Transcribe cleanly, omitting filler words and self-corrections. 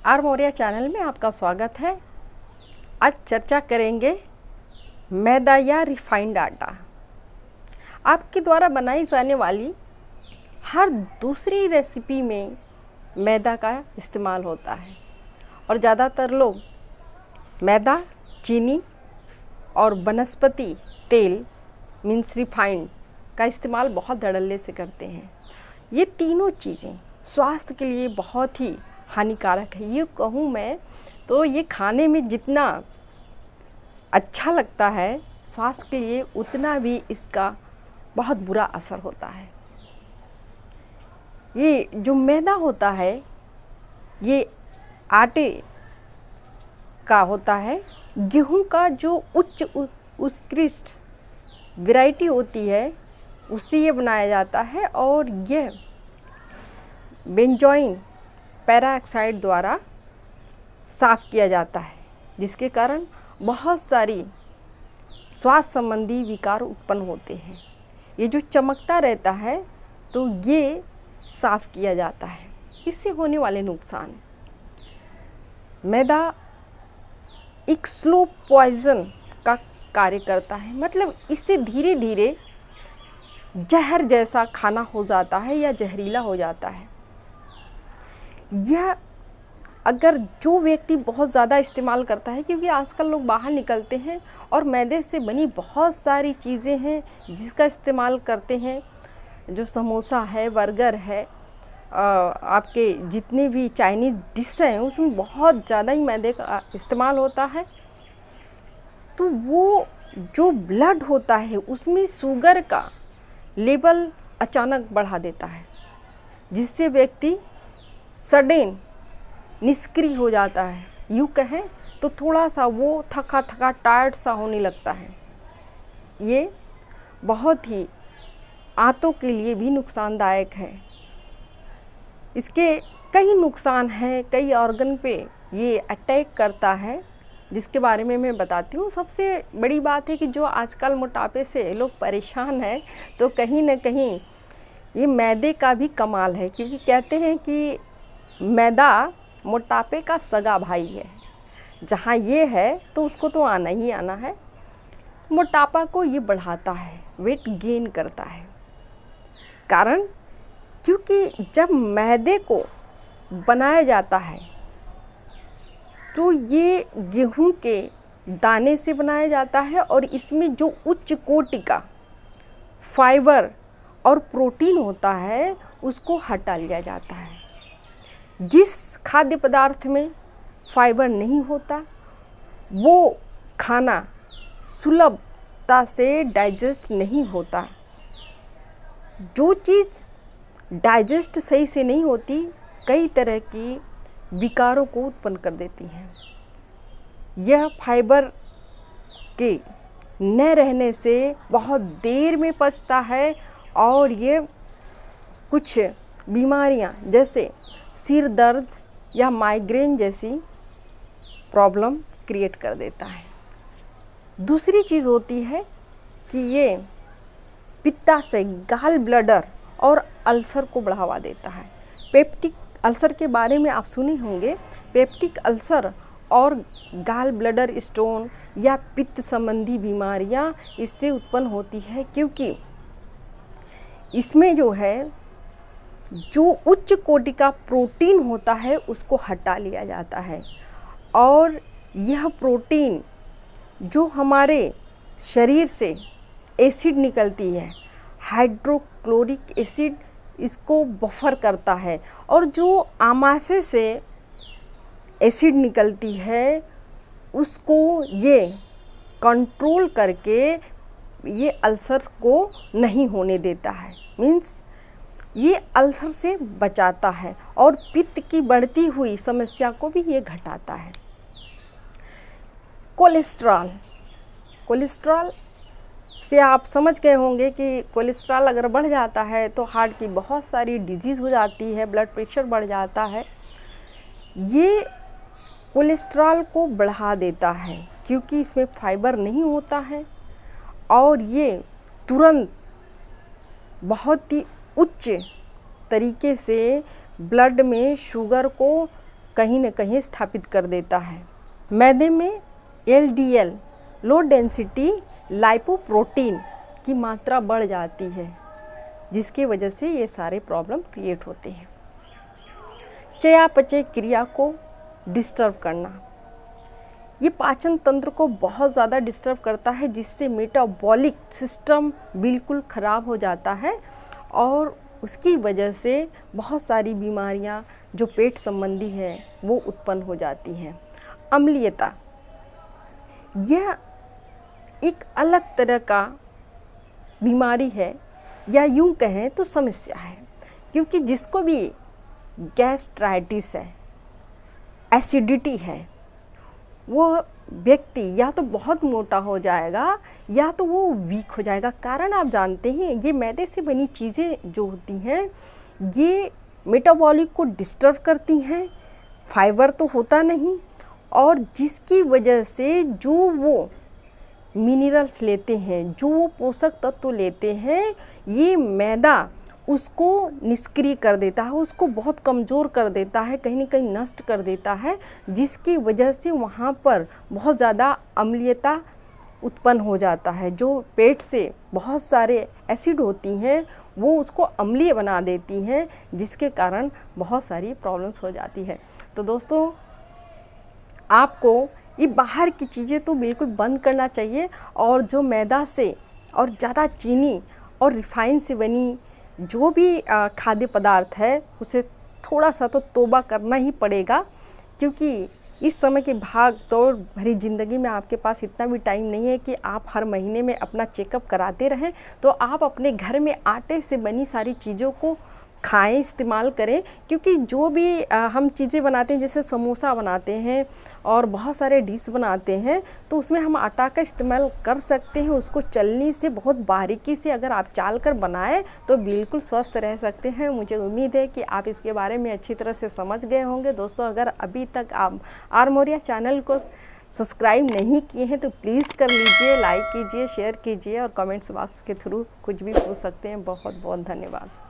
Are Maurya channel में आपका स्वागत है। आज चर्चा करेंगे मैदा या रिफाइंड आटा। आपके द्वारा बनाई जाने वाली हर दूसरी रेसिपी में मैदा का इस्तेमाल होता है और ज़्यादातर लोग मैदा, चीनी और वनस्पति तेल मीन्स रिफाइंड का इस्तेमाल बहुत धड़ल्ले से करते हैं। ये तीनों चीज़ें स्वास्थ्य के लिए बहुत ही हानिकारक है। ये कहूँ मैं तो ये खाने में जितना अच्छा लगता है, स्वास्थ्य के लिए उतना भी इसका बहुत बुरा असर होता है। ये जो मैदा होता है ये आटे का होता है। गेहूं का जो उच्च उत्कृष्ट वैरायटी होती है उससे ये बनाया जाता है और यह बेंजोइन पेरोक्साइड द्वारा साफ़ किया जाता है, जिसके कारण बहुत सारी स्वास्थ्य संबंधी विकार उत्पन्न होते हैं। ये जो चमकता रहता है तो ये साफ़ किया जाता है। इससे होने वाले नुकसान, मैदा एक स्लो पॉइजन का कार्य करता है, मतलब इससे धीरे धीरे जहर जैसा खाना हो जाता है या जहरीला हो जाता है। यह अगर जो व्यक्ति बहुत ज़्यादा इस्तेमाल करता है, क्योंकि आजकल लोग बाहर निकलते हैं और मैदे से बनी बहुत सारी चीज़ें हैं जिसका इस्तेमाल करते हैं, जो समोसा है, बर्गर है, आपके जितने भी चाइनीज़ डिश हैं उसमें बहुत ज़्यादा ही मैदे का इस्तेमाल होता है। तो वो जो ब्लड होता है उसमें शुगर का लेवल अचानक बढ़ा देता है, जिससे व्यक्ति सडन निष्क्रिय हो जाता है। यूँ कहें तो थोड़ा सा वो थका थका टायर्ड सा होने लगता है। ये बहुत ही आंतों के लिए भी नुकसानदायक है। इसके कई नुकसान हैं, कई ऑर्गन पे ये अटैक करता है, जिसके बारे में मैं बताती हूँ। सबसे बड़ी बात है कि जो आजकल मोटापे से लोग परेशान हैं, तो कहीं ना कहीं ये मैदे का भी कमाल है, क्योंकि कहते हैं कि मैदा मोटापे का सगा भाई है। जहाँ ये है तो उसको तो आना ही आना है। मोटापा को ये बढ़ाता है, वेट गेन करता है। कारण क्योंकि जब मैदे को बनाया जाता है तो ये गेहूं के दाने से बनाया जाता है और इसमें जो उच्च कोटि का फाइबर और प्रोटीन होता है उसको हटा लिया जाता है। जिस खाद्य पदार्थ में फाइबर नहीं होता वो खाना सुलभता से डाइजेस्ट नहीं होता। जो चीज़ डाइजेस्ट सही से नहीं होती कई तरह की विकारों को उत्पन्न कर देती हैं। यह फाइबर के न रहने से बहुत देर में पचता है और ये कुछ बीमारियां जैसे सिर दर्द या माइग्रेन जैसी प्रॉब्लम क्रिएट कर देता है। दूसरी चीज़ होती है कि ये पित्ताशय, गाल ब्लडर और अल्सर को बढ़ावा देता है। पेप्टिक अल्सर के बारे में आप सुने होंगे। पेप्टिक अल्सर और गाल ब्लडर स्टोन या पित्त संबंधी बीमारियां इससे उत्पन्न होती है, क्योंकि इसमें जो है जो उच्च कोटि का प्रोटीन होता है उसको हटा लिया जाता है। और यह प्रोटीन जो हमारे शरीर से एसिड निकलती है, हाइड्रोक्लोरिक एसिड, इसको बफर करता है। और जो आमाशय से एसिड निकलती है उसको ये कंट्रोल करके ये अल्सर को नहीं होने देता है। मीन्स ये अल्सर से बचाता है और पित्त की बढ़ती हुई समस्या को भी ये घटाता है। कोलेस्ट्रॉल से आप समझ गए होंगे कि कोलेस्ट्रॉल अगर बढ़ जाता है तो हार्ट की बहुत सारी डिजीज़ हो जाती है, ब्लड प्रेशर बढ़ जाता है। ये कोलेस्ट्रॉल को बढ़ा देता है क्योंकि इसमें फाइबर नहीं होता है और ये तुरंत बहुत ही उच्च तरीके से ब्लड में शुगर को कहीं न कहीं स्थापित कर देता है। मैदे में LDL लो डेंसिटी लाइपोप्रोटीन की मात्रा बढ़ जाती है, जिसकी वजह से ये सारे प्रॉब्लम क्रिएट होते हैं। चयापचय क्रिया को डिस्टर्ब करना, ये पाचन तंत्र को बहुत ज़्यादा डिस्टर्ब करता है, जिससे मेटाबॉलिक सिस्टम बिल्कुल ख़राब हो जाता है और उसकी वजह से बहुत सारी बीमारियां जो पेट संबंधी है वो उत्पन्न हो जाती हैं। अम्लीयता, यह एक अलग तरह का बीमारी है या यूं कहें तो समस्या है, क्योंकि जिसको भी गैस्ट्राइटिस है, एसिडिटी है, वो व्यक्ति या तो बहुत मोटा हो जाएगा या तो वो वीक हो जाएगा। कारण आप जानते हैं, ये मैदे से बनी चीज़ें जो होती हैं ये मेटाबॉलिक को डिस्टर्ब करती हैं, फाइबर तो होता नहीं, और जिसकी वजह से जो वो मिनरल्स लेते हैं, जो वो पोषक तत्व लेते हैं, ये मैदा उसको निष्क्रिय कर देता है, उसको बहुत कमज़ोर कर देता है, कहीं न कहीं नष्ट कर देता है, जिसकी वजह से वहाँ पर बहुत ज़्यादा अम्लीयता उत्पन्न हो जाता है। जो पेट से बहुत सारे एसिड होती हैं वो उसको अम्लीय बना देती हैं, जिसके कारण बहुत सारी प्रॉब्लम्स हो जाती है। तो दोस्तों, आपको ये बाहर की चीज़ें तो बिल्कुल बंद करना चाहिए, और जो मैदा से और ज़्यादा चीनी और रिफाइन से बनी जो भी खाद्य पदार्थ है उसे थोड़ा सा तो तौबा करना ही पड़ेगा, क्योंकि इस समय की भाग दौड़ भरी ज़िंदगी में आपके पास इतना भी टाइम नहीं है कि आप हर महीने में अपना चेकअप कराते रहें। तो आप अपने घर में आटे से बनी सारी चीज़ों को खाएं, इस्तेमाल करें, क्योंकि जो भी हम चीज़ें बनाते हैं, जैसे समोसा बनाते हैं और बहुत सारे डिश बनाते हैं, तो उसमें हम आटा का इस्तेमाल कर सकते हैं। उसको चलनी से बहुत बारीकी से अगर आप चाल कर बनाएं तो बिल्कुल स्वस्थ रह सकते हैं। मुझे उम्मीद है कि आप इसके बारे में अच्छी तरह से समझ गए होंगे। दोस्तों, अगर अभी तक आप आर मौर्या चैनल को सब्सक्राइब नहीं किए हैं तो प्लीज़ कर लीजिए, लाइक कीजिए, शेयर कीजिए और कमेंट्स बॉक्स के थ्रू कुछ भी पूछ सकते हैं। बहुत बहुत धन्यवाद।